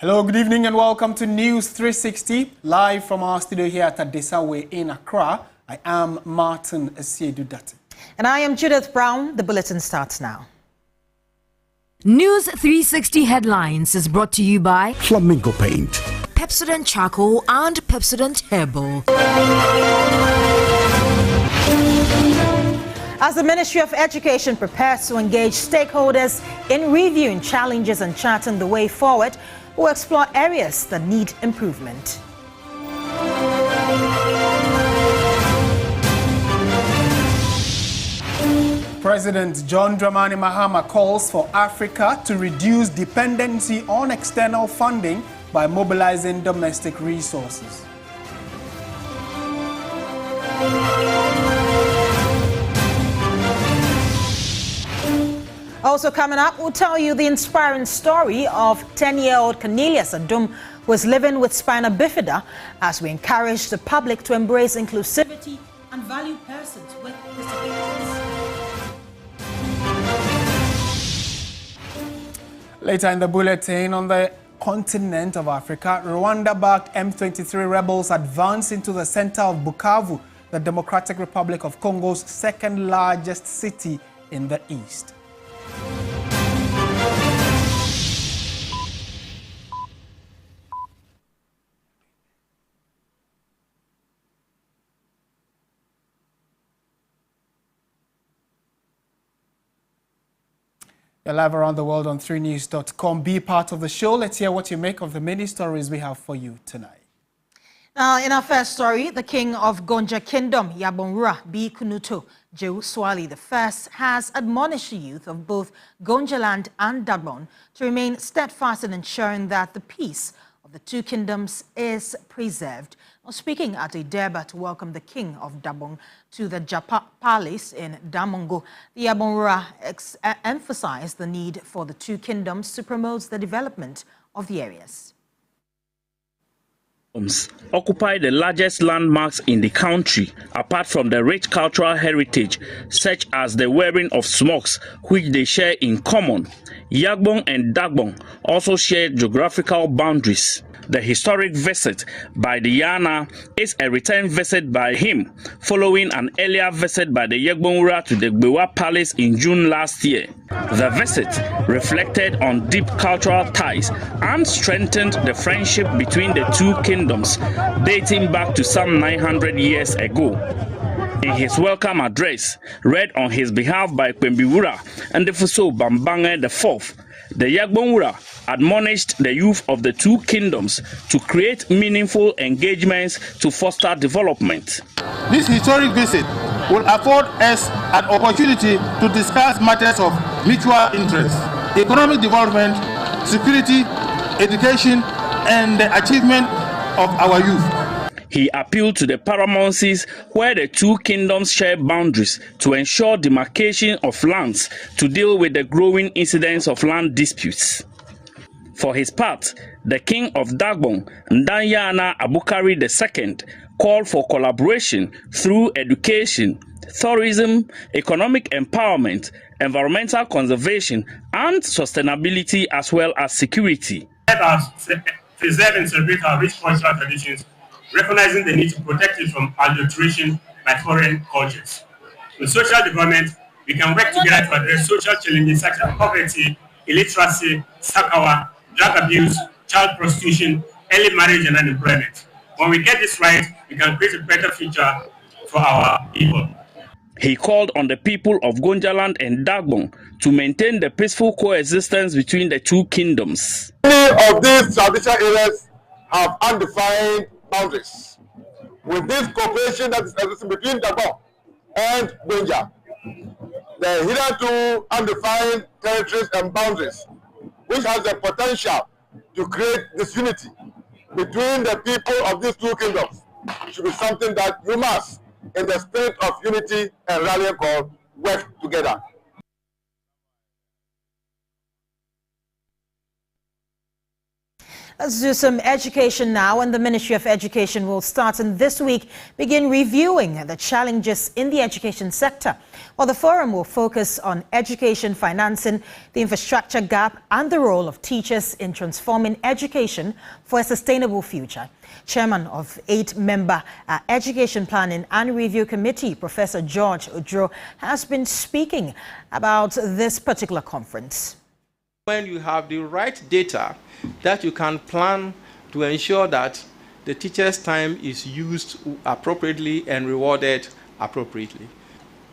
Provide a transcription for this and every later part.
Hello, good evening and welcome to News 360, live from our studio here at Adesawe in Accra. I am Martin Asiedu Dartey. And I am Judith Brown. The bulletin starts now. News 360 headlines is brought to you by Flamingo Paint, Pepsodent Charcoal and Pepsodent Herbal. As the Ministry of Education prepares to engage stakeholders in reviewing challenges and charting the way forward, we'll explore areas that need improvement. President John Dramani Mahama calls for Africa to reduce dependency on external funding by mobilizing domestic resources. Also coming up, we'll tell you the inspiring story of 10-year-old Cornelius, who was living with spina bifida, as we encourage the public to embrace inclusivity and value persons with disabilities. Later in the bulletin, on the continent of Africa, Rwanda-backed M23 rebels advance into the center of Bukavu, the Democratic Republic of Congo's second largest city in the east. You're live around the world on 3news.com. Be part of the show. Let's hear what you make of the many stories we have for you tonight. Now, in our first story, the king of Gonja Kingdom, Yabonwura B. Kunuto Jewuswali I, has admonished the youth of both Gonjaland and Dagbon to remain steadfast in ensuring that the peace of the two kingdoms is preserved. Now, speaking at a derby to welcome the king of Dagbon to the Japa Palace in Damongo, the Yabonwura emphasized the need for the two kingdoms to promote the development of the areas. Occupy the largest landmarks in the country, apart from the rich cultural heritage, such as the wearing of smokes, which they share in common. Yagbon and Dagbon also share geographical boundaries. The historic visit by the Yana is a return visit by him, following an earlier visit by the Yagbonwura to the Gbewa Palace in June last year. The visit reflected on deep cultural ties and strengthened the friendship between the two kingdoms, dating back to some 900 years ago. In his welcome address, read on his behalf by Kwembiwura and the Fuso Bambange IV, the Yagbonwura admonished the youth of the two kingdoms to create meaningful engagements to foster development. This historic visit will afford us an opportunity to discuss matters of mutual interest, economic development, security, education, and the achievement of our youth. He appealed to the paramountcies where the two kingdoms share boundaries to ensure demarcation of lands to deal with the growing incidence of land disputes. For his part, the king of Dagbon, Ndanyana Abukari II, called for collaboration through education, tourism, economic empowerment, environmental conservation, and sustainability, as well as security. Let us preserve and celebrate our rich cultural traditions, recognizing the need to protect it from adulteration by foreign cultures. With social development, we can work together to address social challenges such as poverty, illiteracy, sakawa, drug abuse, child prostitution, early marriage, and unemployment. When we get this right, we can create a better future for our people. He called on the people of Gonjaland and Dagbon to maintain the peaceful coexistence between the two kingdoms. Many of these traditional areas have undefined boundaries. With this cooperation that is existing between Dagbon and Gonja, the hitherto undefined territories and boundaries, which has the potential to create disunity between the people of these two kingdoms, should be something that you must, in the spirit of unity and rallying call, work together. Let's do some education now, and the Ministry of Education will start in this week begin reviewing the challenges in the education sector. While the forum will focus on education financing, the infrastructure gap, and the role of teachers in transforming education for a sustainable future. Chairman of 8-member Education Planning and Review Committee, Professor George Odro, has been speaking about this particular conference. When you have the right data that you can plan to ensure that the teacher's time is used appropriately and rewarded appropriately.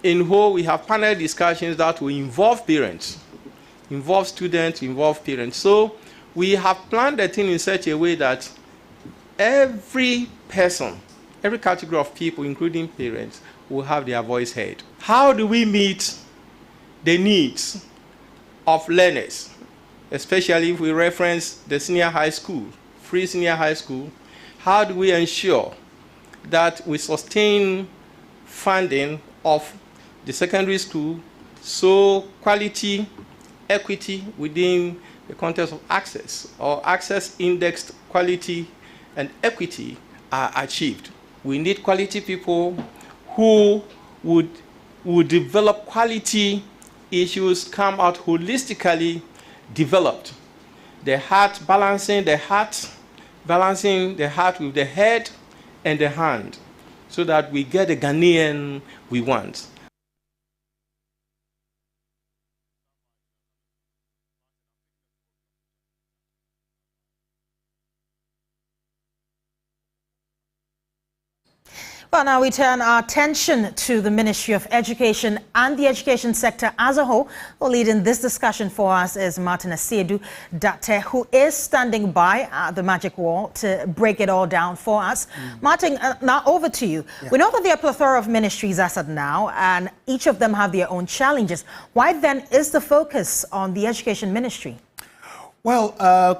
In whole, we have panel discussions that will involve parents, involve students, involve parents. So we have planned the thing in such a way that every person, every category of people, including parents, will have their voice heard. How do we meet the needs of learners? Especially if we reference the senior high school, free senior high school, how do we ensure that we sustain funding of the secondary school so quality, equity within the context of access, or access indexed quality and equity are achieved? We need quality people who would develop quality issues, come out holistically developed. The heart balancing the heart with the head and the hand, so that we get the Ghanaian we want. Well, now we turn our attention to the Ministry of Education and the education sector as a whole. Well, leading this discussion for us is Martin Asiedu, Dartey, who is standing by the magic wall to break it all down for us. Martin, now over to you. Yeah. We know that there are a plethora of ministries as of now, and each of them have their own challenges. Why then is the focus on the education ministry? Well,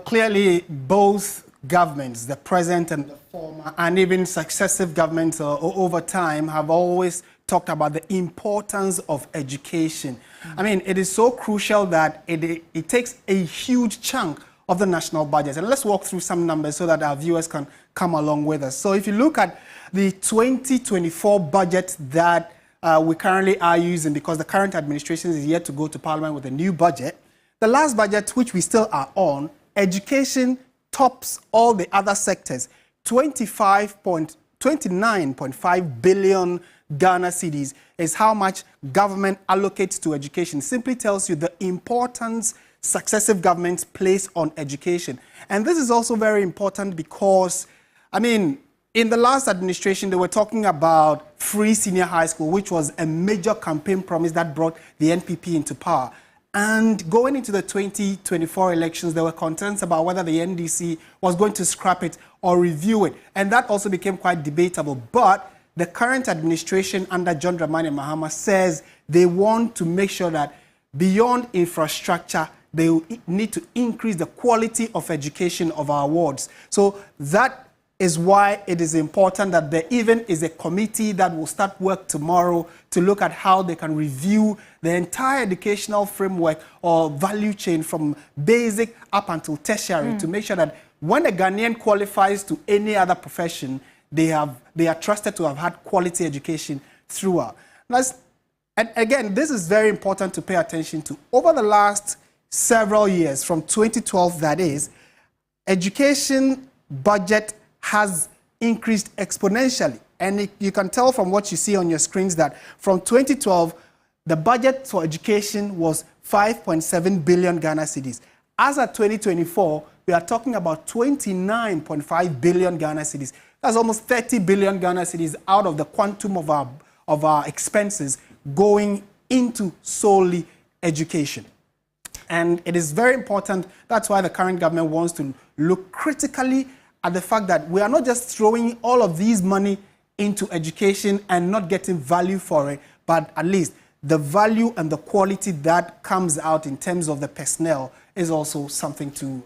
clearly both governments, the present and the former, and even successive governments over time have always talked about the importance of education. I mean, it is so crucial that it takes a huge chunk of the national budget. And let's walk through some numbers so that our viewers can come along with us. So if you look at the 2024 budget that we currently are using, because the current administration is yet to go to Parliament with a new budget, the last budget, which we still are on, education tops all the other sectors. 29.5 billion Ghana cedis is how much government allocates to education. Simply tells you the importance successive governments place on education. And this is also very important because, I mean, in the last administration, they were talking about free senior high school, which was a major campaign promise that brought the NPP into power. And going into the 2024 elections, there were concerns about whether the NDC was going to scrap it or review it. And that also became quite debatable. But the current administration under John Dramani Mahama says they want to make sure that beyond infrastructure, they need to increase the quality of education of our wards. So that is why it is important that there even is a committee that will start work tomorrow to look at how they can review the entire educational framework or value chain from basic up until tertiary to make sure that when a Ghanaian qualifies to any other profession, they are trusted to have had quality education throughout. And again, this is very important to pay attention to. Over the last several years, from 2012 that is, education budget has increased exponentially. And you can tell from what you see on your screens that from 2012, the budget for education was 5.7 billion Ghana cedis. As at 2024, we are talking about 29.5 billion Ghana cedis. That's almost 30 billion Ghana cedis out of the quantum of our expenses going into solely education. And it is very important. That's why the current government wants to look critically at the fact that we are not just throwing all of these money into education and not getting value for it, but at least the value and the quality that comes out in terms of the personnel is also something to,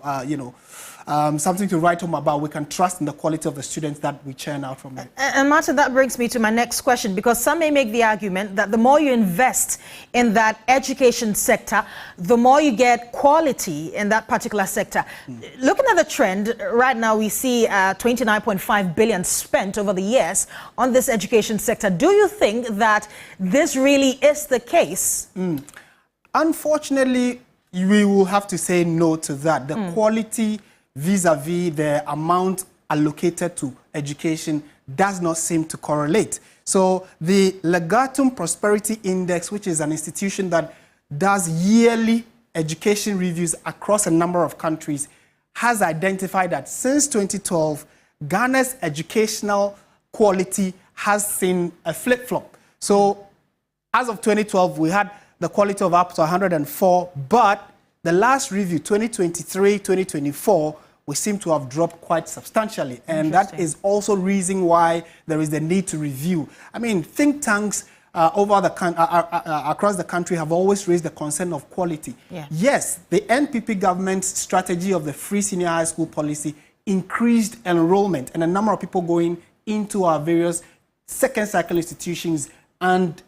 something to write home about. We can trust in the quality of the students that we churn out from it. And Martin, that brings me to my next question, because some may make the argument that the more you invest in that education sector, the more you get quality in that particular sector. Looking at the trend, right now we see 29.5 billion spent over the years on this education sector. Do you think that this really is the case? Unfortunately, we will have to say no to that. The quality vis-a-vis the amount allocated to education does not seem to correlate. So the Legatum Prosperity Index, which is an institution that does yearly education reviews across a number of countries, has identified that since 2012, Ghana's educational quality has seen a flip-flop. So as of 2012, we had the quality of up to 104, but the last review, 2023-2024, we seem to have dropped quite substantially. And that is also reason why there is the need to review. I mean, think tanks across the country have always raised the concern of quality. Yes, the NPP government's strategy of the free senior high school policy increased enrollment and a number of people going into our various second cycle institutions and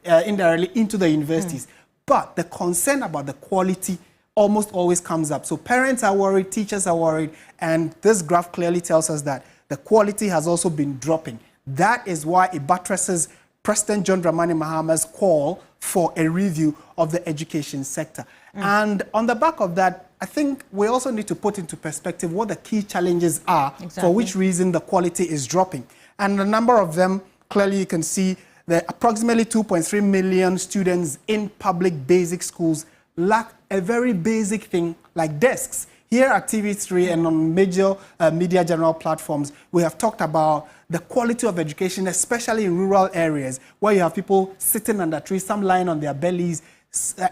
indirectly into the universities. But the concern about the quality almost always comes up. So parents are worried, teachers are worried, and this graph clearly tells us that the quality has also been dropping. That is why it buttresses President John Dramani Mahama's call for a review of the education sector. And on the back of that, I think we also need to put into perspective what the key challenges are, for which reason the quality is dropping. And a number of them, clearly you can see that approximately 2.3 million students in public basic schools lack a very basic thing like desks. Here at TV3 and on major media general platforms, we have talked about the quality of education, especially in rural areas where you have people sitting under trees, some lying on their bellies,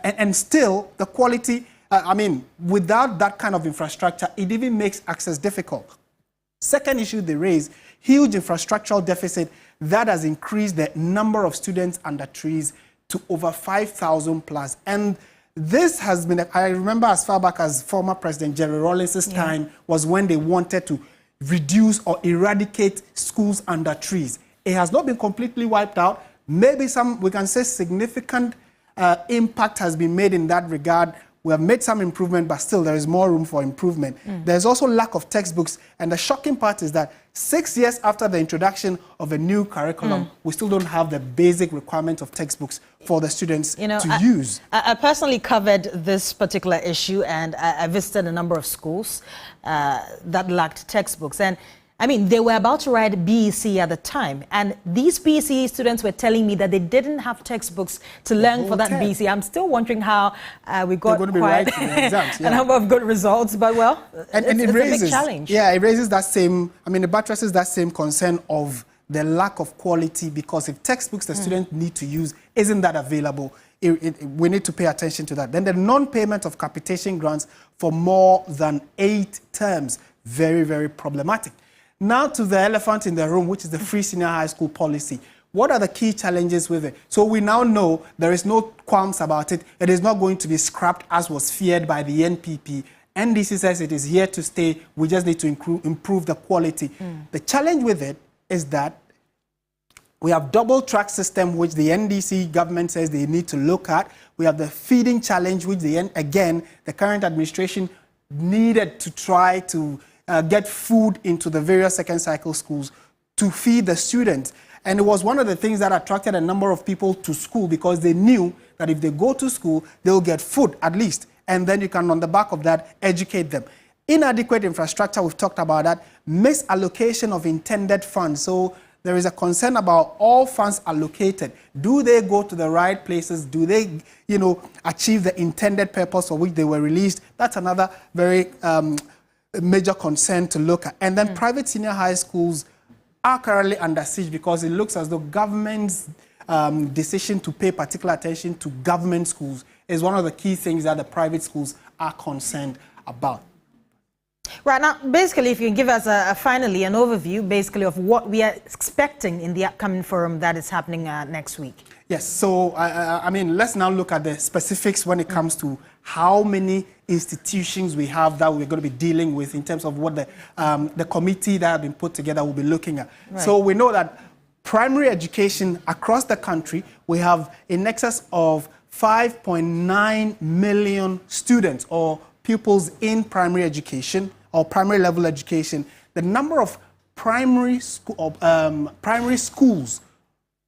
and still the quality, I mean, without that kind of infrastructure, it even makes access difficult. Second issue they raise, huge infrastructural deficit that has increased the number of students under trees to over 5,000 plus. And this has been, I remember as far back as former President Jerry Rawlings's time was when they wanted to reduce or eradicate schools under trees. It has not been completely wiped out. Maybe some, we can say significant impact has been made in that regard. We have made some improvement, but still there is more room for improvement. There's also lack of textbooks. And the shocking part is that 6 years after the introduction of a new curriculum, we still don't have the basic requirement of textbooks for the students to use. I personally covered this particular issue, and I visited a number of schools that lacked textbooks. And I mean, they were about to write BEC at the time, and these BEC students were telling me that they didn't have textbooks to learn for that BEC. I'm still wondering how we got quite a number of good results, but well, it's a big challenge. Yeah, it raises that same, I mean, it buttresses that same concern of the lack of quality, because if textbooks the students need to use isn't that available, we need to pay attention to that. Then the non-payment of capitation grants for more than 8 terms, very, very problematic. Now to the elephant in the room, which is the free senior high school policy. What are the key challenges with it? So we now know there is no qualms about it. It is not going to be scrapped as was feared by the NPP. NDC says it is here to stay. We just need to improve the quality. The challenge with it is that we have double track system, which the NDC government says they need to look at. We have the feeding challenge, which again, the current administration needed to try to get food into the various second cycle schools to feed the students. And it was one of the things that attracted a number of people to school, because they knew that if they go to school, they'll get food at least. And then you can, on the back of that, educate them. Inadequate infrastructure, we've talked about that. Misallocation of intended funds. So there is a concern about all funds allocated. Do they go to the right places? Do they, achieve the intended purpose for which they were released? That's another very major concern to look at. And then private senior high schools are currently under siege, because it looks as though government's decision to pay particular attention to government schools is one of the key things that the private schools are concerned about. Right now, basically, if you can give us finally an overview, basically, of what we are expecting in the upcoming forum that is happening next week. Yes, so I mean, let's now look at the specifics when it comes to how many institutions we have that we're going to be dealing with in terms of what the committee that have been put together will be looking at. Right. So we know that primary education across the country, we have in excess of 5.9 million students or pupils in primary education or primary level education. The number of primary schools,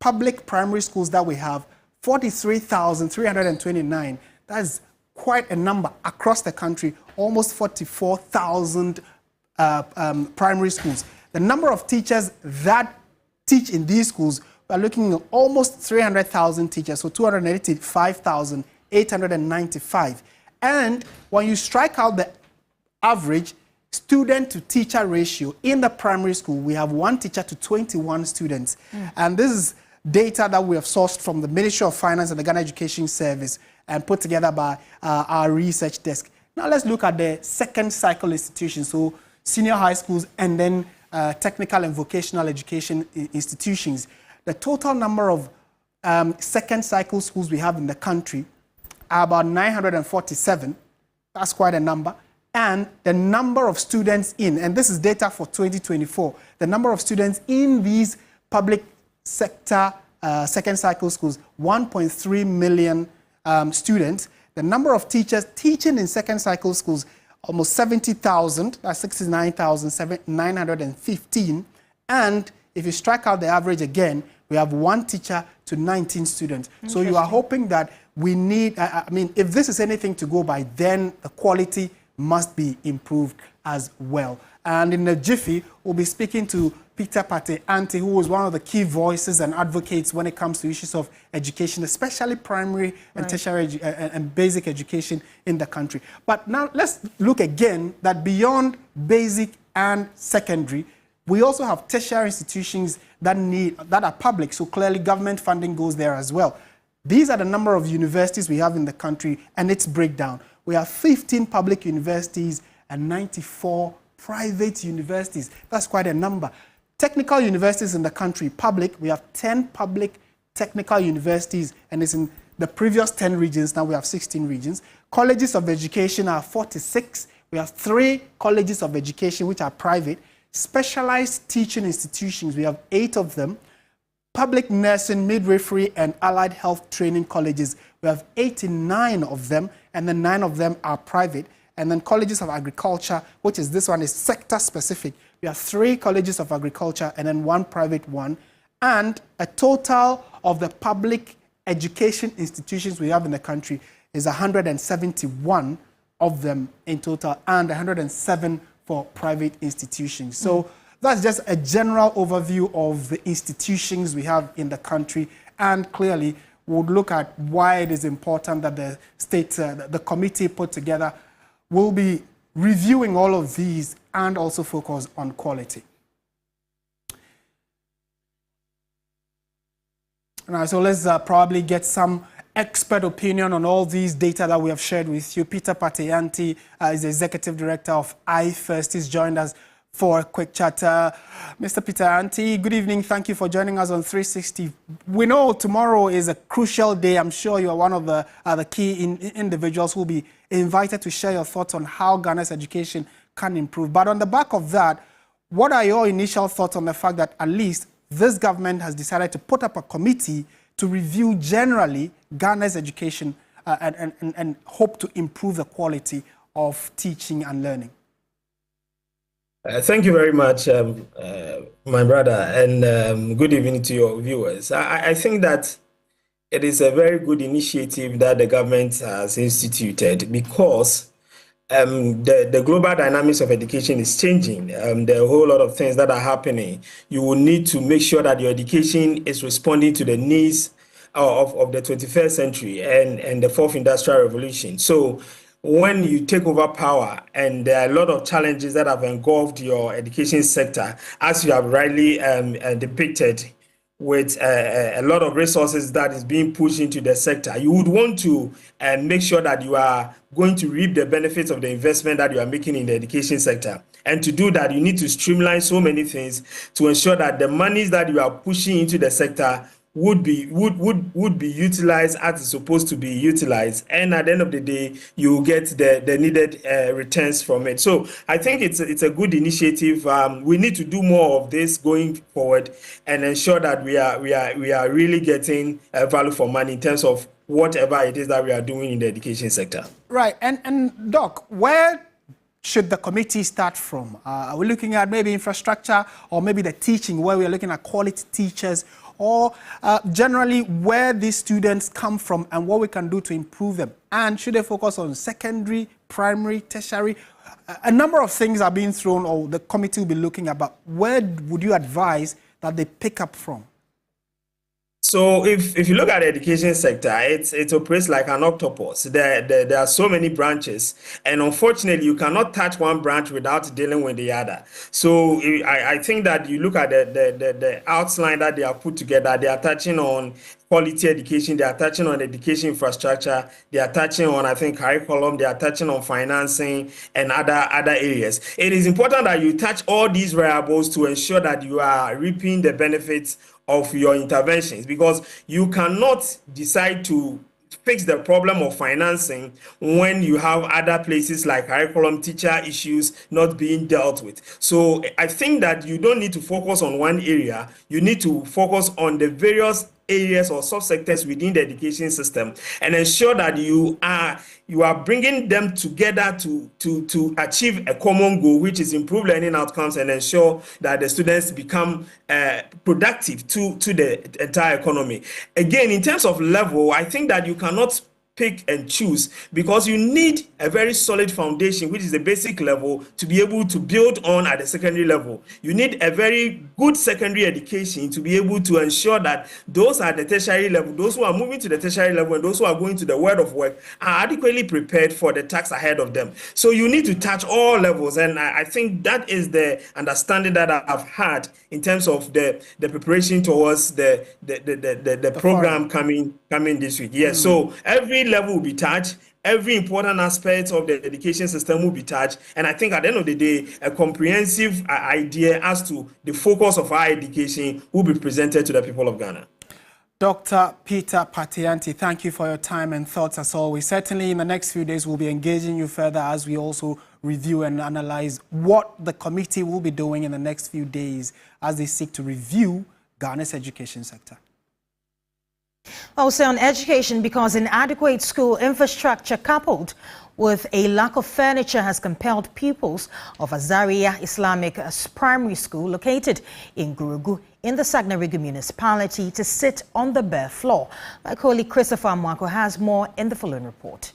public primary schools that we have, 43,329. That's quite a number across the country, almost 44,000 primary schools. The number of teachers that teach in these schools, we're looking at almost 300,000 teachers, so 285,895. And when you strike out the average student to teacher ratio in the primary school, we have 1 teacher to 21 students. And this is data that we have sourced from the Ministry of Finance and the Ghana Education Service and put together by our research desk. Now let's look at the second cycle institutions, so senior high schools and then technical and vocational education institutions. The total number of second cycle schools we have in the country are about 947. That's quite a number. And the number of students in, and this is data for 2024, the number of students in these public sector second cycle schools, 1.3 million students. The number of teachers teaching in second cycle schools, almost 70,000, that's 69,915. And if you strike out the average again, we have 1 teacher to 19 students. So you are hoping that we need, I mean, if this is anything to go by, then the quality must be improved as well. And in a jiffy, we'll be speaking to Peter Pate-Anti, who is one of the key voices and advocates when it comes to issues of education, especially primary and tertiary and basic education in the country. But now let's look again that beyond basic and secondary, we also have tertiary institutions that are public, so clearly government funding goes there as well. These are the number of universities we have in the country and its breakdown. We have 15 public universities and 94 private universities. That's quite a number. Technical universities in the country, public, we have 10 public technical universities, and it's in the previous 10 regions. Now we have 16 regions. Colleges of education are 46. We have 3 colleges of education which are private. Specialized teaching institutions, we have 8 of them. Public nursing, midwifery, and allied health training colleges, we have 89 of them, and then 9 of them are private. And then colleges of agriculture, which is this one is sector specific. We have 3 colleges of agriculture and then 1 private one. And a total of the public education institutions we have in the country is 171 of them in total and 107 for private institutions. So that's just a general overview of the institutions we have in the country. And clearly, we'll look at why it is important that the state, the committee put together will be reviewing all of these and also focus on quality. Now, so let's probably get some expert opinion on all these data that we have shared with you. Peter Pate-Anti is the Executive Director of iFirst. He's joined us for a quick chat. Mr. Pate-Anti, good evening. Thank you for joining us on 360. We know tomorrow is a crucial day. I'm sure you are one of the key individuals who will be invited to share your thoughts on how Ghana's education can improve. But on the back of that, what are your initial thoughts on the fact that at least this government has decided to put up a committee to review generally Ghana's education and hope to improve the quality of teaching and learning? Thank you very much, my brother, and good evening to your viewers. I think that it is a very good initiative that the government has instituted because the global dynamics of education is changing. There are a whole lot of things that are happening. You will need to make sure that your education is responding to the needs of the 21st century and the 4th industrial revolution. So when you take over power, and there are a lot of challenges that have engulfed your education sector, as you have rightly depicted, with a lot of resources that is being pushed into the sector, you would want to make sure that you are going to reap the benefits of the investment that you are making in the education sector. And to do that, you need to streamline so many things to ensure that the monies that you are pushing into the sector would be utilized as it's supposed to be utilized, and at the end of the day you get the needed returns from it. So I think it's a good initiative. We need to do more of this going forward and ensure that we are really getting value for money in terms of whatever it is that we are doing in the education sector. Right. And Doc, where should the committee start from? Are we looking at maybe infrastructure, or maybe the teaching, where we're looking at quality teachers, or generally where these students come from and what we can do to improve them? And should they focus on secondary, primary, tertiary? A number of things are being thrown, or the committee will be looking at, but where would you advise that they pick up from? So if you look at the education sector, it operates like an octopus. There are so many branches, and unfortunately you cannot touch one branch without dealing with the other. So I think that you look at the outline that they are put together, they are touching on quality education, they are touching on education infrastructure, they are touching on, I think, curriculum, they are touching on financing and other areas. It is important that you touch all these variables to ensure that you are reaping the benefits of your interventions, because you cannot decide to fix the problem of financing when you have other places like curriculum, teacher issues not being dealt with. So I think that you don't need to focus on one area, you need to focus on the various areas or subsectors within the education system and ensure that you are bringing them together to achieve a common goal, which is improve learning outcomes and ensure that the students become productive to the entire economy. Again, in terms of level, I think that you cannot pick and choose, because you need a very solid foundation, which is the basic level, to be able to build on at the secondary level. You need a very good secondary education to be able to ensure that those at the tertiary level, those who are moving to the tertiary level and those who are going to the world of work, are adequately prepared for the task ahead of them. So you need to touch all levels, and I think that is the understanding that I've had in terms of the preparation towards the program coming this week. Yes, so every level will be touched, every important aspect of the education system will be touched, and I think at the end of the day, a comprehensive idea as to the focus of our education will be presented to the people of Ghana. Dr. Peter Patianti, thank you for your time and thoughts as always. Certainly in the next few days, we'll be engaging you further as we also review and analyze what the committee will be doing in the next few days as they seek to review Ghana's education sector. Also on education, because inadequate school infrastructure coupled with a lack of furniture has compelled pupils of Azaria Islamic Primary School located in Bunkpurugu in the Sagnarigu municipality to sit on the bare floor. My colleague Christopher Mwako has more in the following report.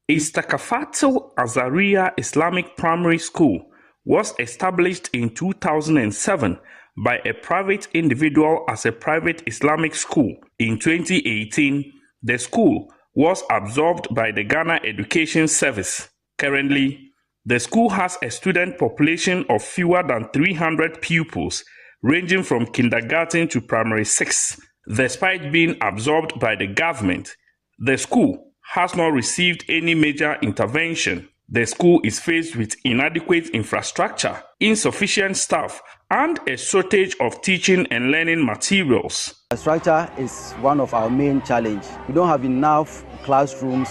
Istakafato Azaria Islamic Primary School was established in 2007 by a private individual as a private Islamic school. In 2018, the school was absorbed by the Ghana Education Service. Currently, the school has a student population of fewer than 300 pupils, ranging from kindergarten to primary 6. Despite being absorbed by the government, the school has not received any major intervention. The school is faced with inadequate infrastructure, insufficient staff, and a shortage of teaching and learning materials. Structure is one of our main challenges. We don't have enough classrooms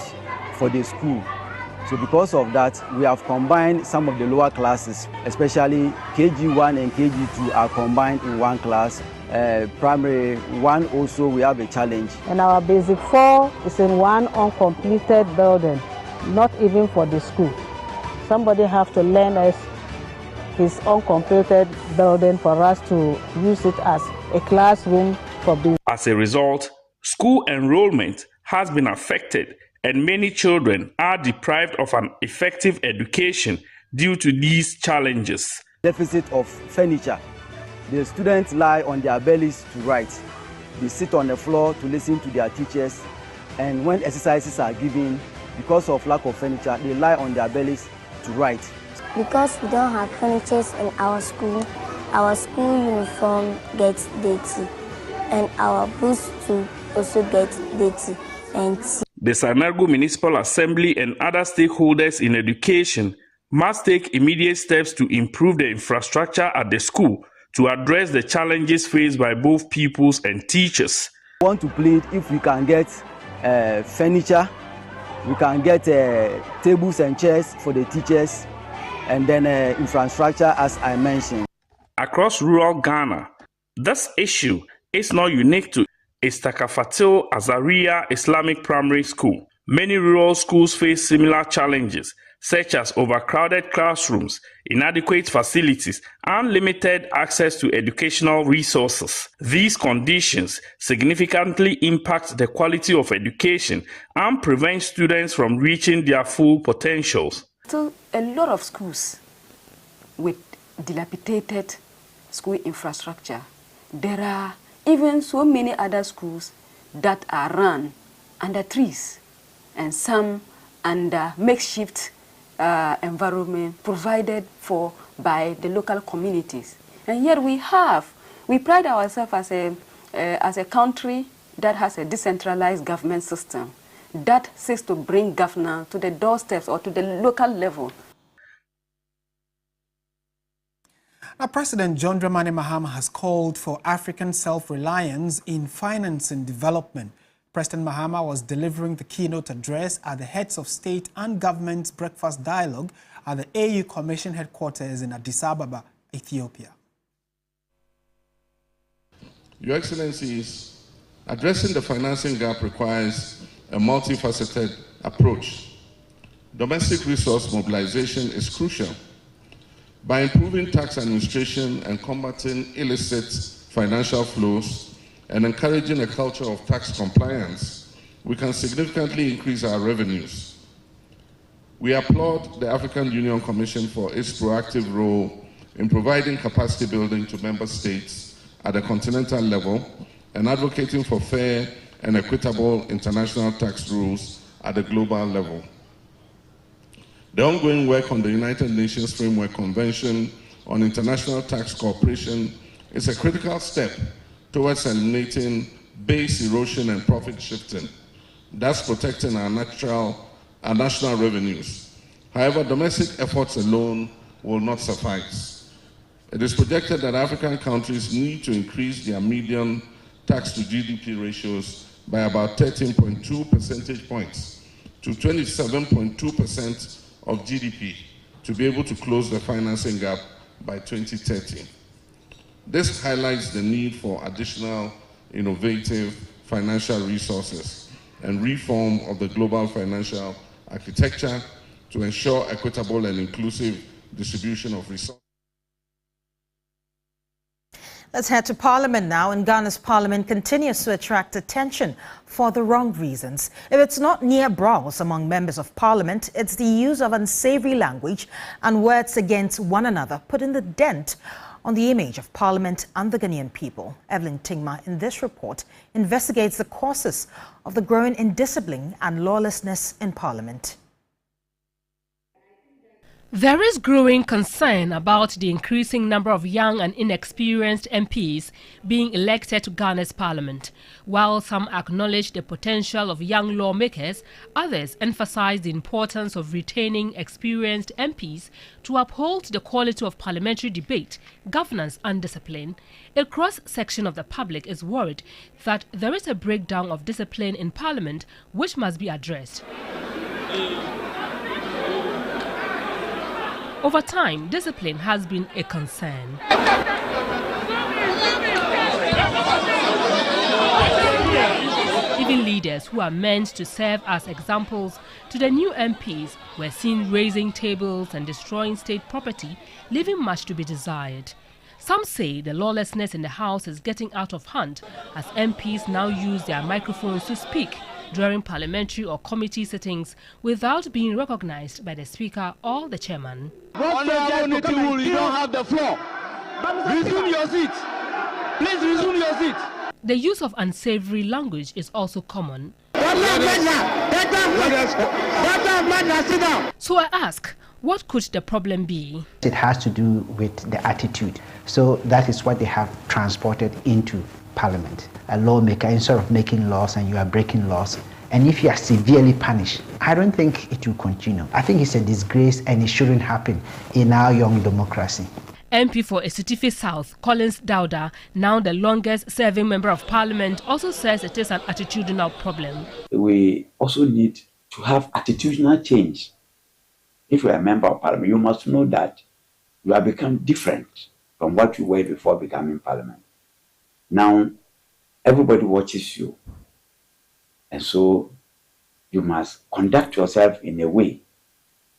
for the school. So because of that, we have combined some of the lower classes, especially KG1 and KG2 are combined in one class. Primary 1 also we have a challenge. And our basic 4 is in one uncompleted building, not even for the school. Somebody have to lend us his uncompleted building for us to use it as a classroom for business. As a result, school enrollment has been affected and many children are deprived of an effective education due to these challenges. Deficit of furniture. The students lie on their bellies to write. They sit on the floor to listen to their teachers, and when exercises are given, because of lack of furniture, they lie on their bellies to write. Because we don't have furniture in our school uniform gets dirty, and our boots too also get dirty. The Sagnarigu Municipal Assembly and other stakeholders in education must take immediate steps to improve the infrastructure at the school to address the challenges faced by both pupils and teachers. We want to plead if we can get furniture, we can get tables and chairs for the teachers, and then infrastructure, as I mentioned. Across rural Ghana, this issue is not unique to Istakafatil Azaria Islamic Primary School. Many rural schools face similar challenges, such as overcrowded classrooms, inadequate facilities, and limited access to educational resources. These conditions significantly impact the quality of education and prevent students from reaching their full potentials. Still, a lot of schools with dilapidated school infrastructure. There are even so many other schools that are run under trees and some under makeshift environment provided for by the local communities. And yet we pride ourselves as a country that has a decentralized government system that seeks to bring governance to the doorsteps or to the local level. Now, President John Dramani Mahama has called for African self-reliance in finance and development. President Mahama was delivering the keynote address at the Heads of State and Government's Breakfast Dialogue at the AU Commission headquarters in Addis Ababa, Ethiopia. Your Excellencies, addressing the financing gap requires a multifaceted approach. Domestic resource mobilization is crucial. By improving tax administration and combating illicit financial flows and encouraging a culture of tax compliance, we can significantly increase our revenues. We applaud the African Union Commission for its proactive role in providing capacity building to member states at the continental level and advocating for fair and equitable international tax rules at the global level. The ongoing work on the United Nations Framework Convention on International Tax Cooperation is a critical step towards eliminating base erosion and profit shifting, thus protecting our national revenues. However, domestic efforts alone will not suffice. It is projected that African countries need to increase their median tax to GDP ratios by about 13.2 percentage points to 27.2% of GDP to be able to close the financing gap by 2030. This highlights the need for additional innovative financial resources and reform of the global financial architecture to ensure equitable and inclusive distribution of resources. Let's head to Parliament now. And Ghana's Parliament continues to attract attention for the wrong reasons. If it's not near brows among members of Parliament, it's the use of unsavory language and words against one another, putting the dent on the image of Parliament and the Ghanaian people. Evelyn Tingma in this report investigates the causes of the growing indiscipline and lawlessness in Parliament. There is growing concern about the increasing number of young and inexperienced MPs being elected to Ghana's parliament. While some acknowledge the potential of young lawmakers, others emphasize the importance of retaining experienced MPs to uphold the quality of parliamentary debate, governance and discipline. A cross-section of the public is worried that there is a breakdown of discipline in parliament which must be addressed. Over time, discipline has been a concern. Even leaders who are meant to serve as examples to the new MPs were seen raising tables and destroying state property, leaving much to be desired. Some say the lawlessness in the House is getting out of hand as MPs now use their microphones to speak during parliamentary or committee sittings without being recognized by the Speaker or the Chairman. Honorable Nitiwul, you don't have the floor. Resume your seat. Please resume your seat. The use of unsavory language is also common. So I ask, what could the problem be? It has to do with the attitude. So that is what they have transported into Parliament. A lawmaker, instead of making laws and you are breaking laws, and if you are severely punished, I don't think it will continue. I think it's a disgrace and it shouldn't happen in our young democracy. MP for Asiedu South, Collins Dauda, now the longest serving member of parliament, also says it is an attitudinal problem. We also need to have attitudinal change. If you are a member of parliament, you must know that you have become different from what you were before becoming parliament. Now, everybody watches you. And so you must conduct yourself in a way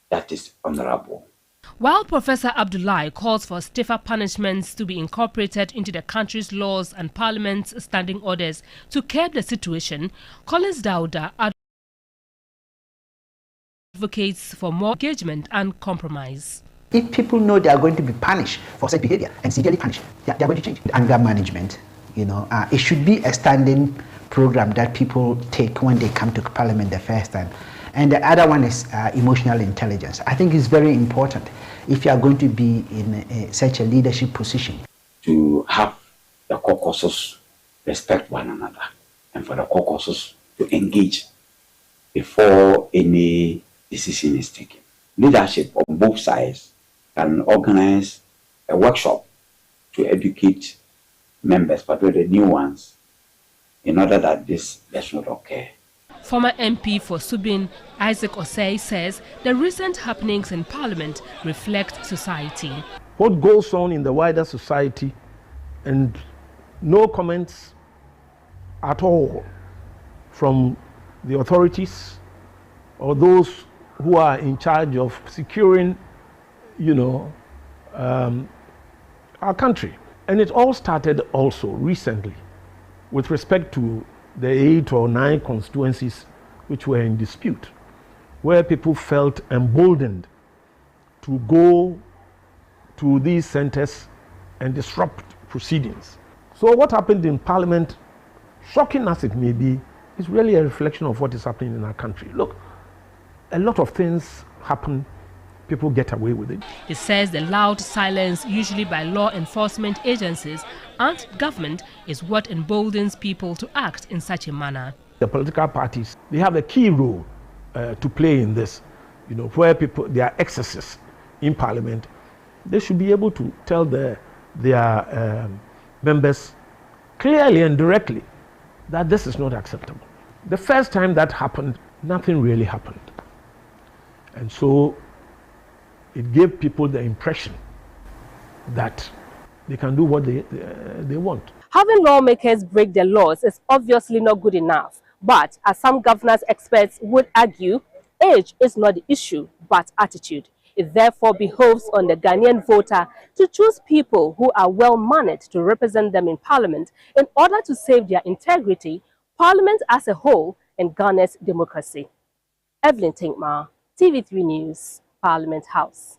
that is honorable. While Professor Abdullahi calls for stiffer punishments to be incorporated into the country's laws and parliament's standing orders to curb the situation, Collins Dauda advocates for more engagement and compromise. If people know they are going to be punished for such behavior and severely punished, they are going to change. Anger management, it should be a standing program that people take when they come to Parliament the first time. And the other one is emotional intelligence. I think it's very important if you are going to be in such a leadership position. To have the caucuses respect one another and for the caucuses to engage before any decision is taken. Leadership on both sides can organize a workshop to educate members, particularly the new ones, in order that this does not occur. Former MP for Subin, Isaac Osei, says the recent happenings in Parliament reflect society. What goes on in the wider society, and no comments at all from the authorities or those who are in charge of securing, our country. And it all started also recently with respect to the 8 or 9 constituencies which were in dispute, where people felt emboldened to go to these centers and disrupt proceedings. So what happened in Parliament, shocking as it may be, is really a reflection of what is happening in our country. Look, a lot of things happen, people get away with it. He says the loud silence, usually by law enforcement agencies and government, is what emboldens people to act in such a manner. The political parties, they have a key role to play in this. Where there are excesses in Parliament, they should be able to tell their members clearly and directly that this is not acceptable. The first time that happened, nothing really happened. And so it gave people the impression that they can do what they want. Having lawmakers break the laws is obviously not good enough. But as some governance experts would argue, age is not the issue, but attitude. It therefore behoves on the Ghanaian voter to choose people who are well-mannered to represent them in Parliament in order to save their integrity, Parliament as a whole, and Ghana's democracy. Evelyn Tinkma, TV3 News, Parliament House.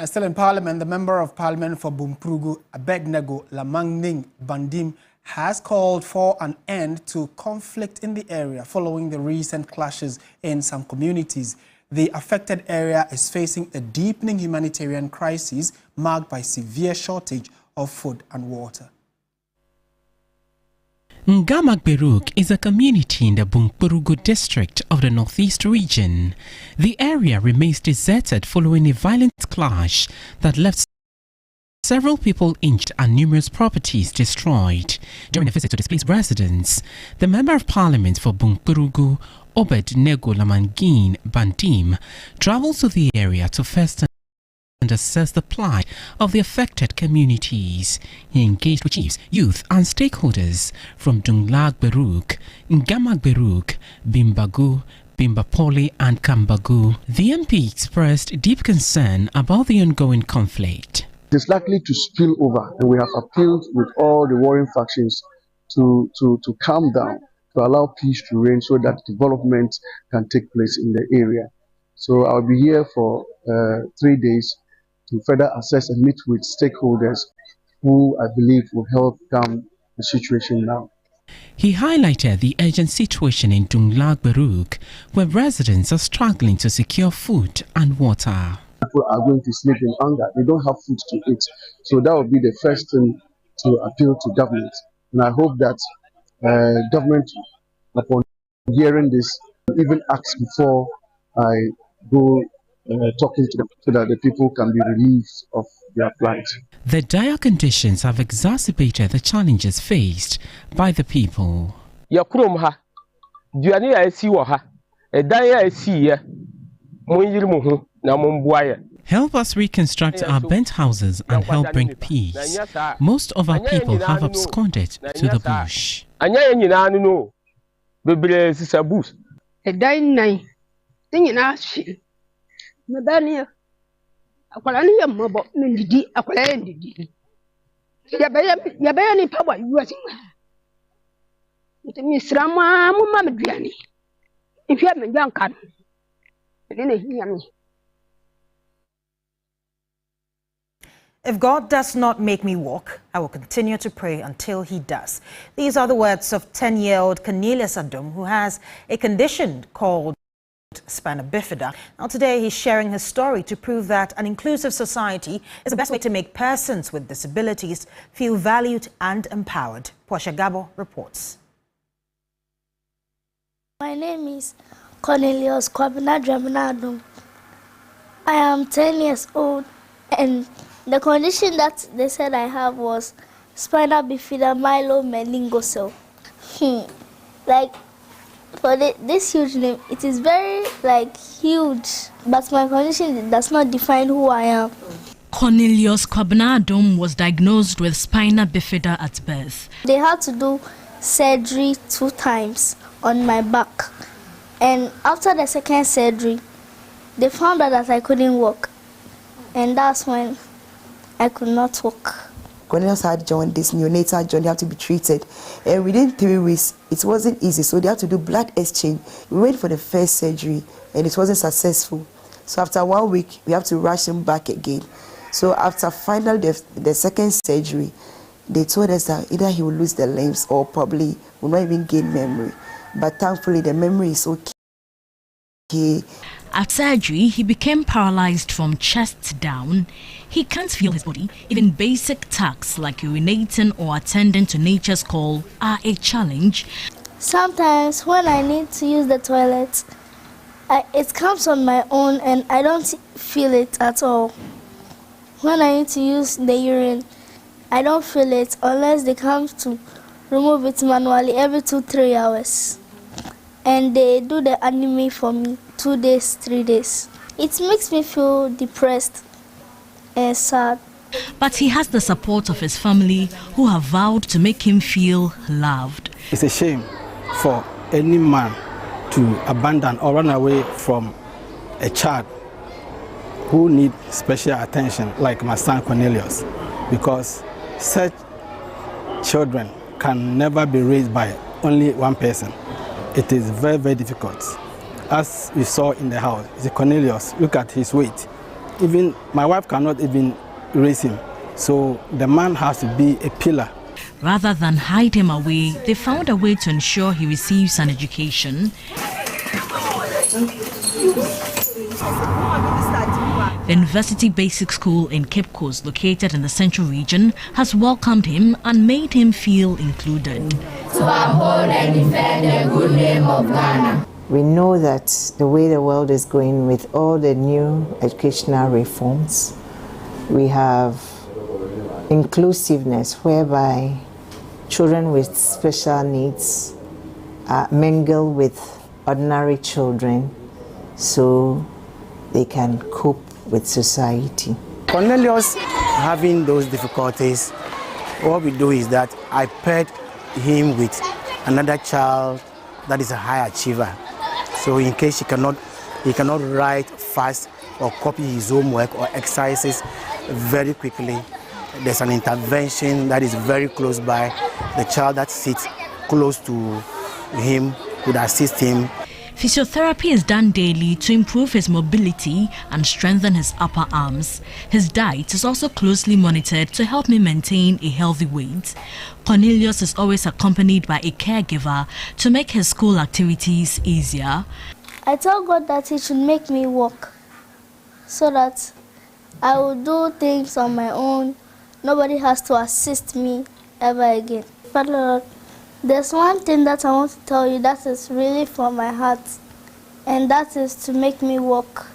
Still in Parliament, the Member of Parliament for Bunkpurugu, Abednego Lamangning Bandim, has called for an end to conflict in the area following the recent clashes in some communities. The affected area is facing a deepening humanitarian crisis marked by severe shortage of food and water. Bunkpurugu is a community in the Bunkpurugu district of the northeast region. The area remains deserted following a violent clash that left several people injured and numerous properties destroyed. During a visit to displaced residents, the Member of Parliament for Bunkpurugu, Abednego Lamangning Bandim, travels to the area to first and assess the plight of the affected communities. He engaged with chiefs, youth and stakeholders from Bunkpurugu, Bunkpurugu, Bimbagu, Bimbapoli and Kambagu. The MP expressed deep concern about the ongoing conflict. It is likely to spill over, and we have appealed with all the warring factions to calm down, to allow peace to reign so that development can take place in the area. So I'll be here for 3 days to further assess and meet with stakeholders who I believe will help calm the situation now. He highlighted the urgent situation in Bunkpurugu, where residents are struggling to secure food and water. People are going to sleep in hunger. They don't have food to eat. So that would be the first thing to appeal to government. And I hope that government, upon hearing this, even ask before I go talking to them so that the people can be relieved of their plight. The dire conditions have exacerbated the challenges faced by the people. Help us reconstruct our burnt houses and help bring peace. Most of our people have absconded to the bush. If God does not make me walk, I will continue to pray until he does. These are the words of 10-year-old Cornelius, who has a condition called spina bifida. Now today he's sharing his story to prove that an inclusive society is the best way to make persons with disabilities feel valued and empowered. Portia Gabo reports. My name is Cornelius Adum. I am 10 years old, and the condition that they said I have was spina bifida myelomeniingocele. Like, for this huge name, it is very huge, but my condition does not define who I am. Cornelius Adum was diagnosed with spina bifida at birth. They had to do surgery 2 times on my back, and after the second surgery, they found out that I couldn't walk, and that's when I could not walk. Cornelius had jaundice, neonatal jaundice, had to be treated. And within 3 weeks, it wasn't easy, so they had to do blood exchange. We went for the first surgery, and it wasn't successful. So after 1 week, we have to rush him back again. So after finally the second surgery, they told us that either he will lose the limbs or probably will not even gain memory. But thankfully, the memory is okay. At surgery, he became paralyzed from chest down. He can't feel his body. Even basic tasks like urinating or attending to nature's call are a challenge. Sometimes when I need to use the toilet, it comes on my own and I don't feel it at all. When I need to use the urine, I don't feel it unless they come to remove it manually every 2-3 hours. And they do the anime for me 2 days, 3 days. It makes me feel depressed and sad. But he has the support of his family, who have vowed to make him feel loved. It's a shame for any man to abandon or run away from a child who needs special attention, like my son Cornelius, because such children can never be raised by only one person. It is very, very difficult. As we saw in the house, the Cornelius, look at his weight. Even my wife cannot even raise him. So the man has to be a pillar. Rather than hide him away, they found a way to ensure he receives an education. The University Basic School in Cape Coast, located in the Central Region, has welcomed him and made him feel included. To uphold and defend the good name of Ghana. We know that the way the world is going with all the new educational reforms, we have inclusiveness whereby children with special needs mingle with ordinary children so they can cope with society. Cornelius having those difficulties, what we do is that I paired him with another child that is a high achiever. So in case he cannot write fast or copy his homework or exercises very quickly, there's an intervention that is very close by. The child that sits close to him would assist him. Physiotherapy is done daily to improve his mobility and strengthen his upper arms. His diet is also closely monitored to help him maintain a healthy weight. Cornelius is always accompanied by a caregiver to make his school activities easier. I tell God that he should make me walk so that I will do things on my own. Nobody has to assist me ever again. Father Lord, there's one thing that I want to tell you that is really from my heart, and that is to make me walk.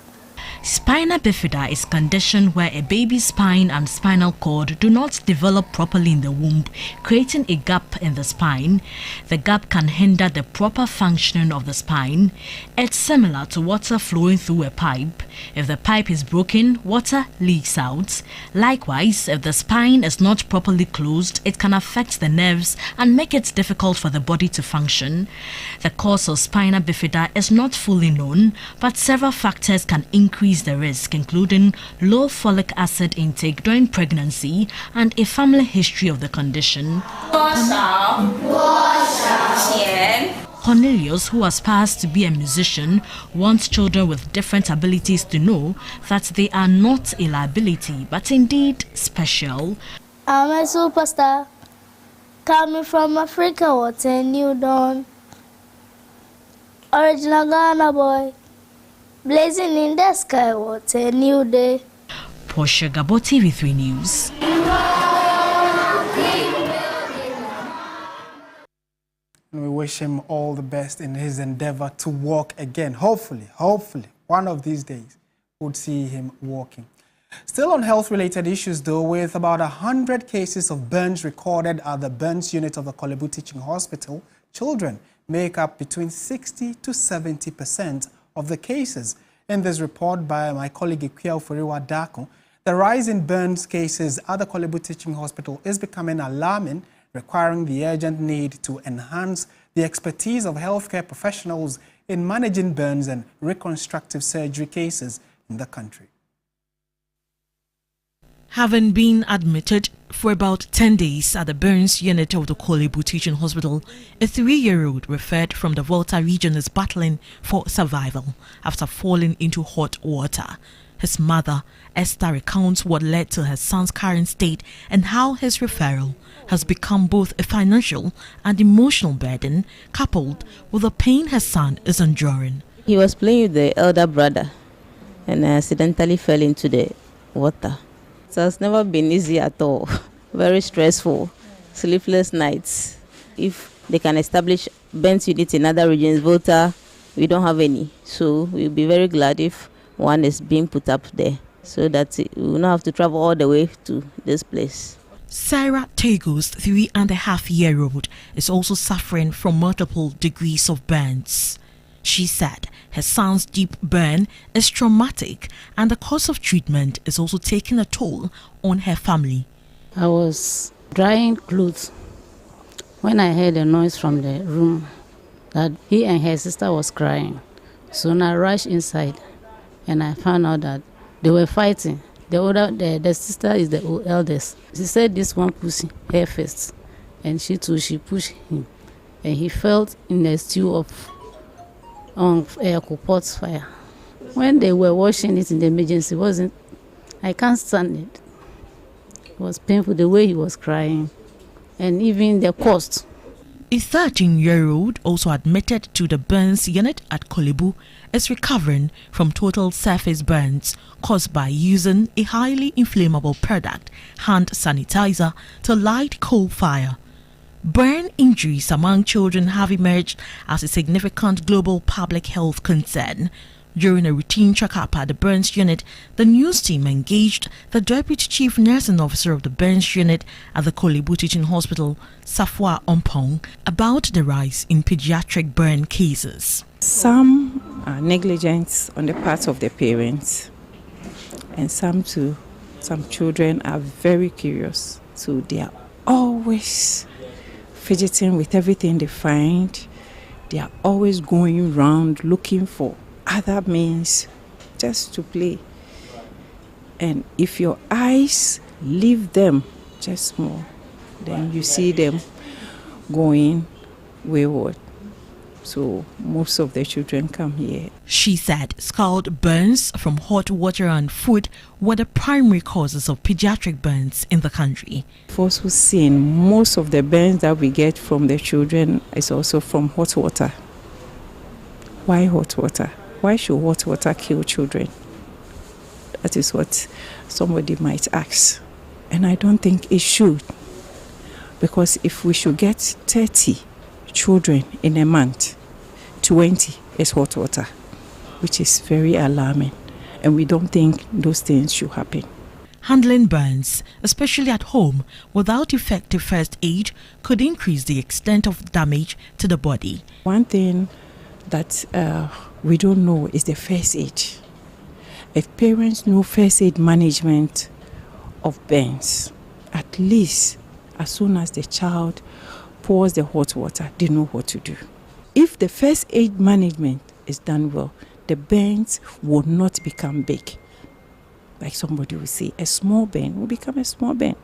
Spina bifida is a condition where a baby's spine and spinal cord do not develop properly in the womb, creating a gap in the spine. The gap can hinder the proper functioning of the spine. It's similar to water flowing through a pipe. If the pipe is broken, water leaks out. Likewise, if the spine is not properly closed, it can affect the nerves and make it difficult for the body to function. The cause of spina bifida is not fully known, but several factors can increase the risk, including low folic acid intake during pregnancy and a family history of the condition. Cornelius, who aspires to be a musician, wants children with different abilities to know that they are not a liability, but indeed special. I'm a superstar, coming from Africa, what a new dawn. Original Ghana boy, blazing in the sky, what a new day. Portia Gabo, TV3 News. We wish him all the best in his endeavor to walk again. Hopefully, one of these days, we'll see him walking. Still on health-related issues, though, with about 100 cases of burns recorded at the burns unit of the Korle Bu Teaching Hospital, children make up between 60 to 70% of the cases. In this report by my colleague Ikwia Oforiwa Dako, the rise in burns cases at the Korle Bu Teaching Hospital is becoming alarming, requiring the urgent need to enhance the expertise of healthcare professionals in managing burns and reconstructive surgery cases in the country. Having been admitted for about 10 days at the burns unit of the Korle Bu Teaching Hospital, a 3-year-old referred from the Volta region is battling for survival after falling into hot water. His mother, Esther, recounts what led to her son's current state and how his referral has become both a financial and emotional burden, coupled with the pain her son is enduring. He was playing with the elder brother and accidentally fell into the water. So it's never been easy at all. Very stressful, sleepless nights. If they can establish burns units in other regions, Volta, we don't have any. So we'll be very glad if one is being put up there so that we will not have to travel all the way to this place. Sarah Tego's 3.5-year-old is also suffering from multiple degrees of burns. She said her son's deep burn is traumatic and the cost of treatment is also taking a toll on her family. I was drying clothes when I heard a noise from the room that he and her sister was crying. So I rushed inside and I found out that they were fighting. The sister is the eldest. She said this one pushed her first, and she pushed him, and he fell in the stew of pot's fire. When they were washing it in the emergency, I can't stand it. It was painful the way he was crying, and even the cost. A 13-year-old also admitted to the burns unit at Korle Bu is recovering from total surface burns caused by using a highly inflammable product, hand sanitizer, to light coal fire. Burn injuries among children have emerged as a significant global public health concern. During a routine checkup at the burns unit, the news team engaged the Deputy Chief Nursing Officer of the burns unit at the Korle Bu Teaching Hospital, Safwa Ompong, about the rise in pediatric burn cases. Some are negligence on the part of the parents, and some children are very curious, so they are always fidgeting with everything they find. They are always going around looking for other means just to play. And if your eyes leave them just more, then you see them going wayward. So most of the children come here. She said scald burns from hot water and food were the primary causes of pediatric burns in the country. We've also seen most of the burns that we get from the children is also from hot water. Why hot water? Why should hot water kill children? That is what somebody might ask. And I don't think it should. Because if we should get 30 children in a month, 20 is hot water, which is very alarming. And we don't think those things should happen. Handling burns, especially at home, without effective first aid could increase the extent of damage to the body. One thing that we don't know is the first aid. If parents know first aid management of burns, at least as soon as the child pours the hot water, they know what to do. If the first aid management is done well, the burns will not become big. Like somebody will say, a small burn will become a small burn.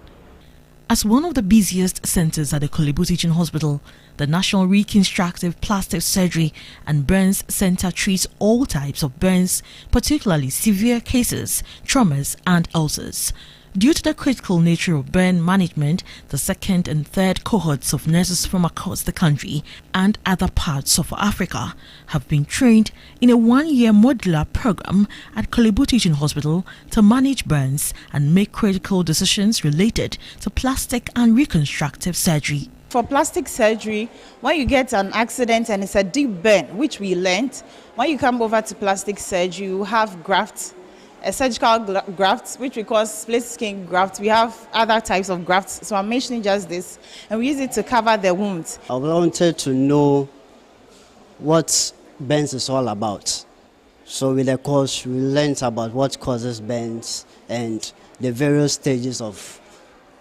As one of the busiest centers at the Korle Bu Teaching Hospital, the National Reconstructive Plastic Surgery and Burns Center treats all types of burns, particularly severe cases, traumas and ulcers. Due to the critical nature of burn management, the second and third cohorts of nurses from across the country and other parts of Africa have been trained in a one-year modular program at Korle Bu Teaching Hospital to manage burns and make critical decisions related to plastic and reconstructive surgery. For plastic surgery, when you get an accident and it's a deep burn, which we learned, when you come over to plastic surgery, you have grafts. A surgical graft, which we call split skin graft. We have other types of grafts, so I'm mentioning just this, and we use it to cover the wounds. I wanted to know what burns is all about. So with the course, we learned about what causes burns and the various stages of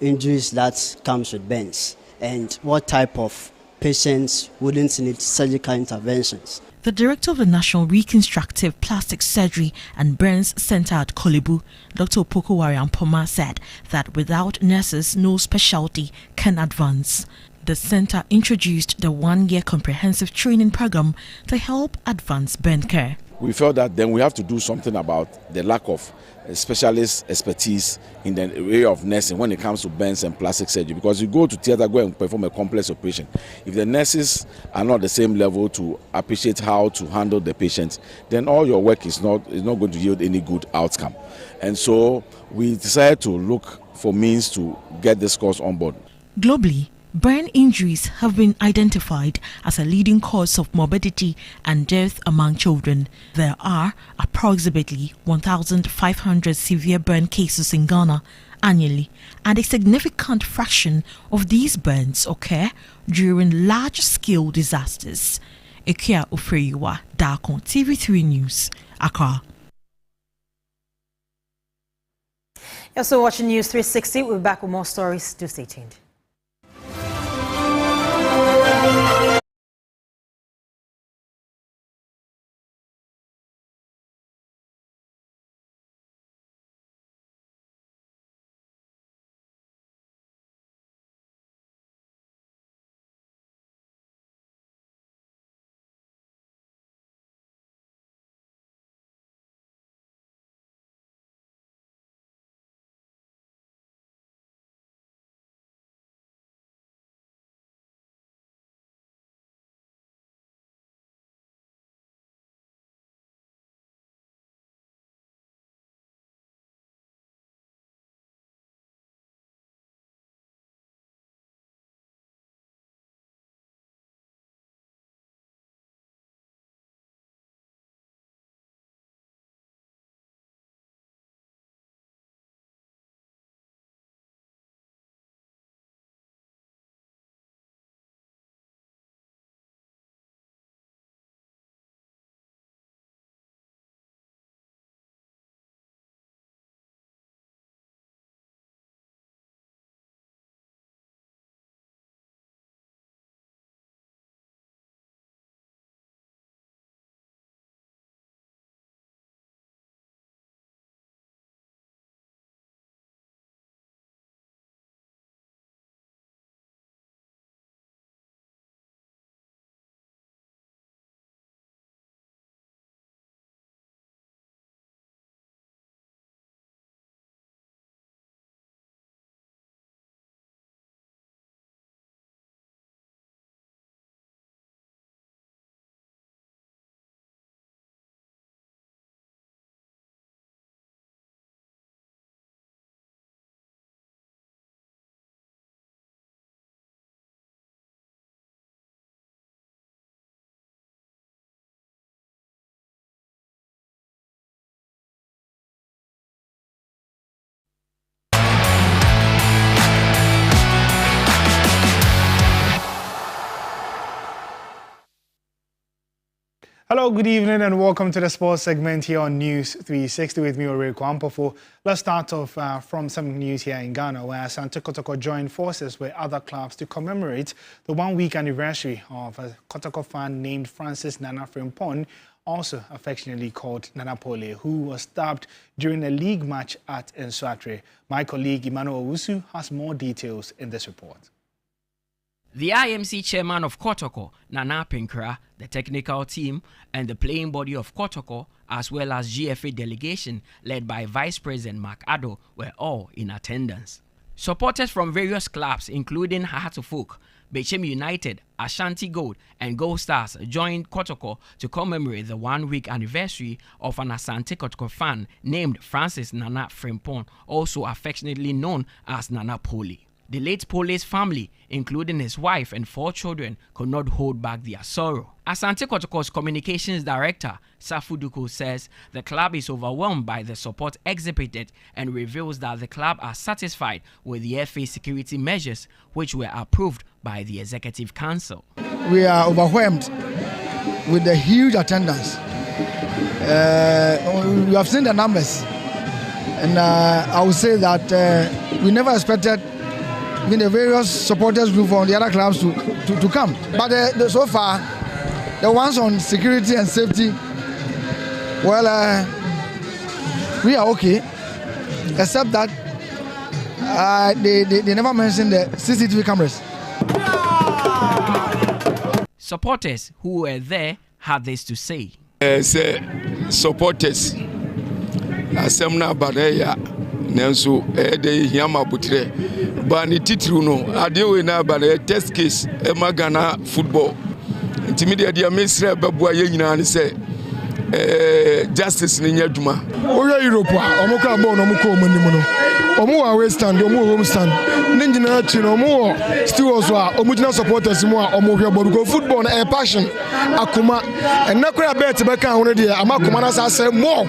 injuries that comes with burns, and what type of patients wouldn't need surgical interventions. The director of the National Reconstructive Plastic Surgery and Burns Center at Korle Bu, Dr. Opokowari Ampoma, said that without nurses, no specialty can advance. The center introduced the one-year comprehensive training program to help advance burn care. We felt that then we have to do something about the lack of specialist expertise in the area of nursing when it comes to burns and plastic surgery, because you go to theater, go and perform a complex operation. If the nurses are not the same level to appreciate how to handle the patient, then all your work is not going to yield any good outcome. And so we decided to look for means to get this course on board. Globally, burn injuries have been identified as a leading cause of morbidity and death among children. There are approximately 1,500 severe burn cases in Ghana annually, and a significant fraction of these burns occur during large-scale disasters. Ekia Ofreyiwa, Dakon, TV3 News, Accra. You're also watching News 360. We'll be back with more stories. Do stay tuned. Hello, good evening and welcome to the sports segment here on News 360 with me, Ore Kwampofo. Let's start off from some news here in Ghana where Asante Kotoko joined forces with other clubs to commemorate the 1-week anniversary of a Kotoko fan named Francis Nana Frimpong, also affectionately called Nana Pole, who was stabbed during a league match at Nswatre. My colleague Emmanuel Owusu has more details in this report. The IMC chairman of Kotoko, Nana Pinkra, the technical team, and the playing body of Kotoko, as well as GFA delegation led by Vice President Mark Addo, were all in attendance. Supporters from various clubs, including Hahatufuk, Bechem United, Ashanti Gold, and Gold Stars, joined Kotoko to commemorate the 1-week anniversary of an Asante Kotoko fan named Francis Nana Frimpong, also affectionately known as Nana Pole. The late Pole's family, including his wife and 4 children, could not hold back their sorrow. Asante Kotoko's communications director, Safuduko, says the club is overwhelmed by the support exhibited and reveals that the club are satisfied with the FA security measures which were approved by the Executive Council. We are overwhelmed with the huge attendance. We have seen the numbers, and I would say that we never expected the various supporters group from the other clubs to come. But so far, the ones on security and safety, well, we are okay, except that they never mentioned the CCTV cameras. Supporters who were there had this to say. Supporters, Asemna Bareya, Nansu, Ede Yama Butre, Bani Titru no, Adewe na Bare, test case, Emagana football. Intermediate Misra Babua Yena say, justice Ninyaduma. Oya Europa, Omoka Bon, Omoko Monimono, Omo West Stand, Omo Home Stand, Ninjina Chino, Omo, still also, Omujina supporters, more, Omo Bobugo football, a passion, Akuma, and Nakura Bet Beka already, Amakumana say more.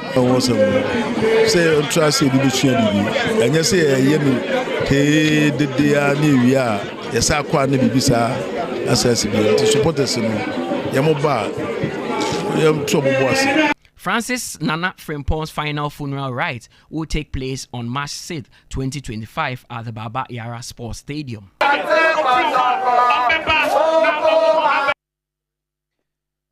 Say, trust the division, and you say, Yemi, hey, the day new year, yes, I quite never be accessible to supporters, Yamoba, Yam trouble boss. Francis Nana Frimpong's final funeral rites will take place on March 6, 2025 at the Baba Yara Sports Stadium.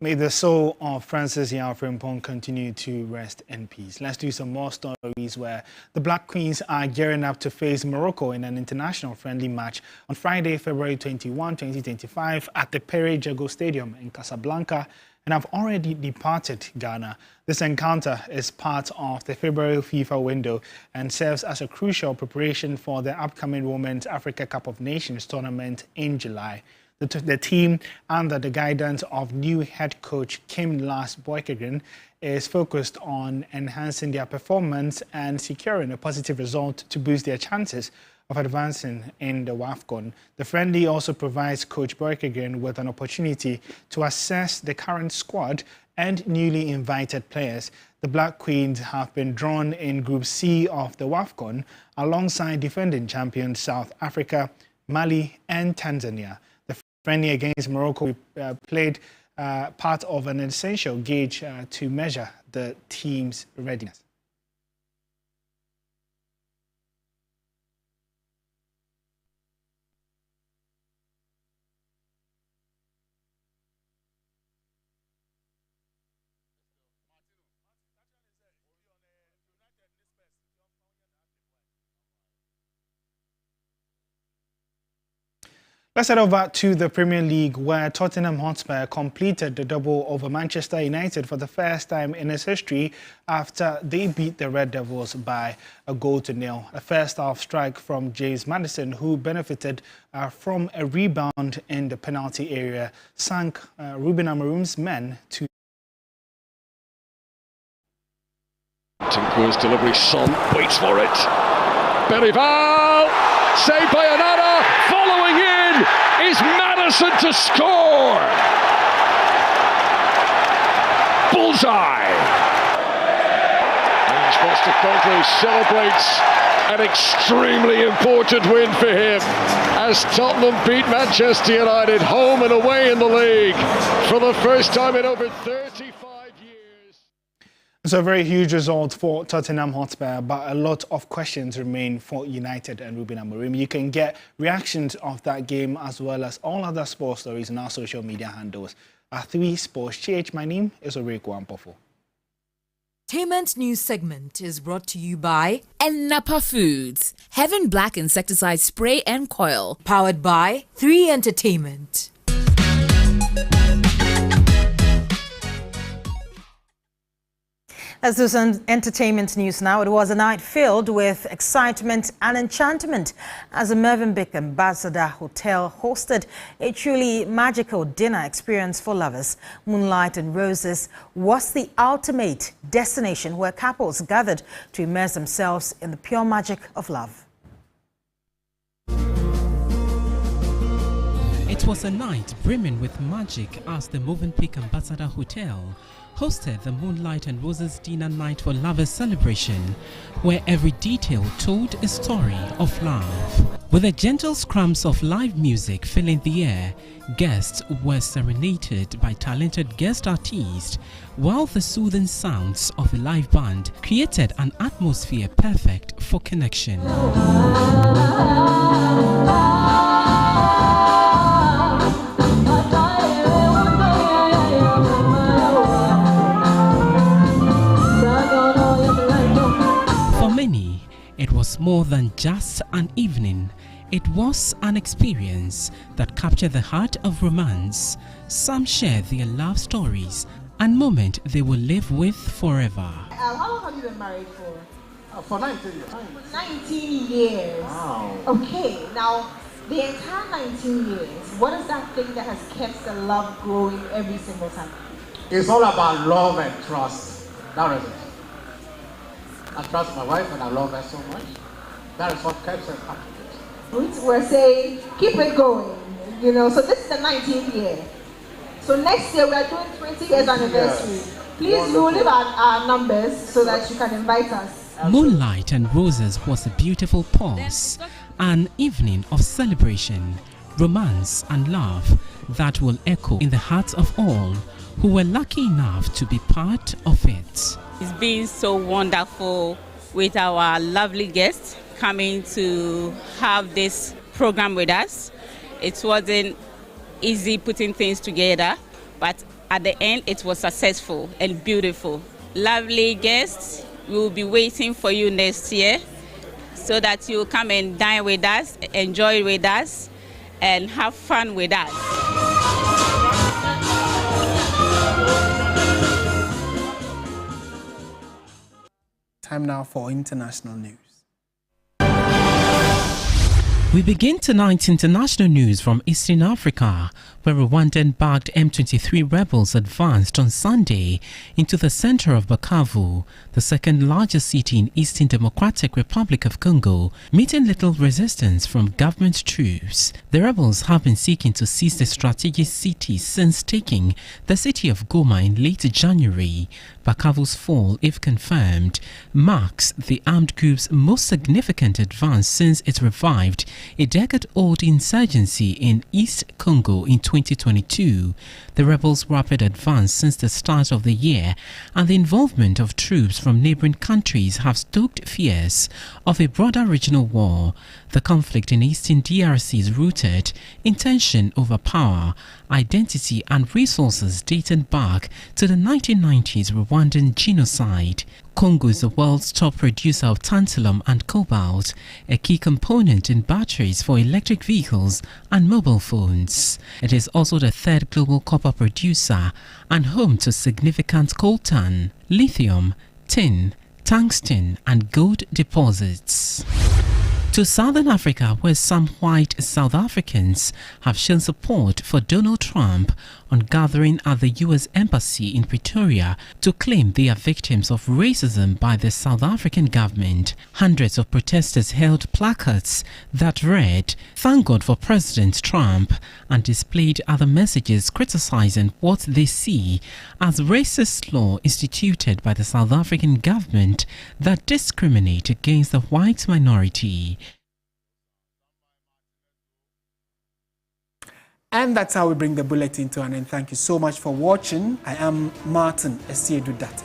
May the soul of Francis Nana Frimpong continue to rest in peace. Let's do some more stories where the Black Queens are gearing up to face Morocco in an international friendly match on Friday, February 21, 2025 at the Pere Jago Stadium in Casablanca, and have already departed Ghana. This encounter is part of the February FIFA window and serves as a crucial preparation for the upcoming Women's Africa Cup of Nations tournament in July. The team, under the guidance of new head coach Kim Las Boykegren, is focused on enhancing their performance and securing a positive result to boost their chances of advancing in the WAFCON. The friendly also provides Coach Boykegren with an opportunity to assess the current squad and newly invited players. The Black Queens have been drawn in Group C of the WAFCON alongside defending champions South Africa, Mali and Tanzania. The friendly against Morocco played part of an essential gauge to measure the team's readiness. Let's head over to the Premier League, where Tottenham Hotspur completed the double over Manchester United for the first time in its history after they beat the Red Devils by 1-0. A first-half strike from James Maddison, who benefited from a rebound in the penalty area, sank Ruben Amorim's men to... Tinker's delivery, Son waits for it. Belival, saved by Onana, following in is Maddison to score. Bullseye. And Postecoglou celebrates An extremely important win for him as Tottenham beat Manchester United home and away in the league for the first time in over 35 years. It's a very huge result for Tottenham Hotspur, but a lot of questions remain for United and Ruben Amorim. You can get reactions of that game as well as all other sports stories on our social media handles. At 3 Sports CH, my name is Oreko Ampofo. Entertainment News segment is brought to you by Napa Foods, Heaven Black Insecticide Spray and Coil, powered by 3 Entertainment. Let's do some entertainment news now. It was a night filled with excitement and enchantment as the Movenpick Ambassador Hotel hosted a truly magical dinner experience for lovers. Moonlight and Roses was the ultimate destination where couples gathered to immerse themselves in the pure magic of love. It was a night brimming with magic as the Movenpick Ambassador Hotel hosted the Moonlight and Roses Dinner Night for Lovers celebration, where every detail told a story of love. With the gentle scrums of live music filling the air, guests were serenaded by talented guest artists, while the soothing sounds of a live band created an atmosphere perfect for connection. It was more than just an evening. It was an experience that captured the heart of romance. Some shared their love stories and moments they will live with forever. How long have you been married for? For 19 years. 19 years. Wow. Okay, now the entire 19 years, what is that thing that has kept the love growing every single time? It's all about love and trust. That is it. I trust my wife and I love her so much. That is what keeps us happy. We're saying, keep it going, you know. So this is the 19th year. So next year we are doing 20 years anniversary. Yes. Please do leave our numbers so that you can invite us. Moonlight and Roses was a beautiful pause, an evening of celebration, romance and love that will echo in the hearts of all who were lucky enough to be part of it. It's been so wonderful with our lovely guests coming to have this program with us. It wasn't easy putting things together, but at the end it was successful and beautiful. Lovely guests, we will be waiting for you next year so that you come and dine with us, enjoy with us, and have fun with us. Time now for international news. We begin tonight's international news from Eastern Africa, where Rwandan-backed M23 rebels advanced on Sunday into the center of Bukavu, the second largest city in Eastern Democratic Republic of Congo, meeting little resistance from government troops. The rebels have been seeking to seize the strategic city since taking the city of Goma in late January. Bukavu's fall, if confirmed, marks the armed group's most significant advance since it revived a decade-old insurgency in East Congo in 2022. The rebels' rapid advance since the start of the year and the involvement of troops from neighboring countries have stoked fears of a broader regional war. The conflict in Eastern DRC is rooted in tension over power, identity and resources dating back to the 1990s Rwandan genocide. Congo is the world's top producer of tantalum and cobalt, a key component in batteries for electric vehicles and mobile phones. It is also the third global copper producer and home to significant coltan, lithium, tin, tungsten and gold deposits. To Southern Africa, where some white South Africans have shown support for Donald Trump on gathering at the U.S. Embassy in Pretoria to claim they are victims of racism by the South African government. Hundreds of protesters held placards that read, "Thank God for President Trump," and displayed other messages criticizing what they see as racist law instituted by the South African government that discriminate against the white minority. And that's how we bring the bulletin to an end. Thank you so much for watching. I am Martin Asiedu Dartey.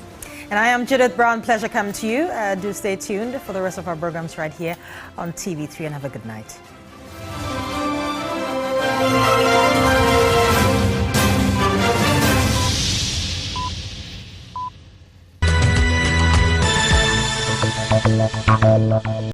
And I am Judith Brown. Pleasure coming to you. Do stay tuned for the rest of our programs right here on TV3 and have a good night.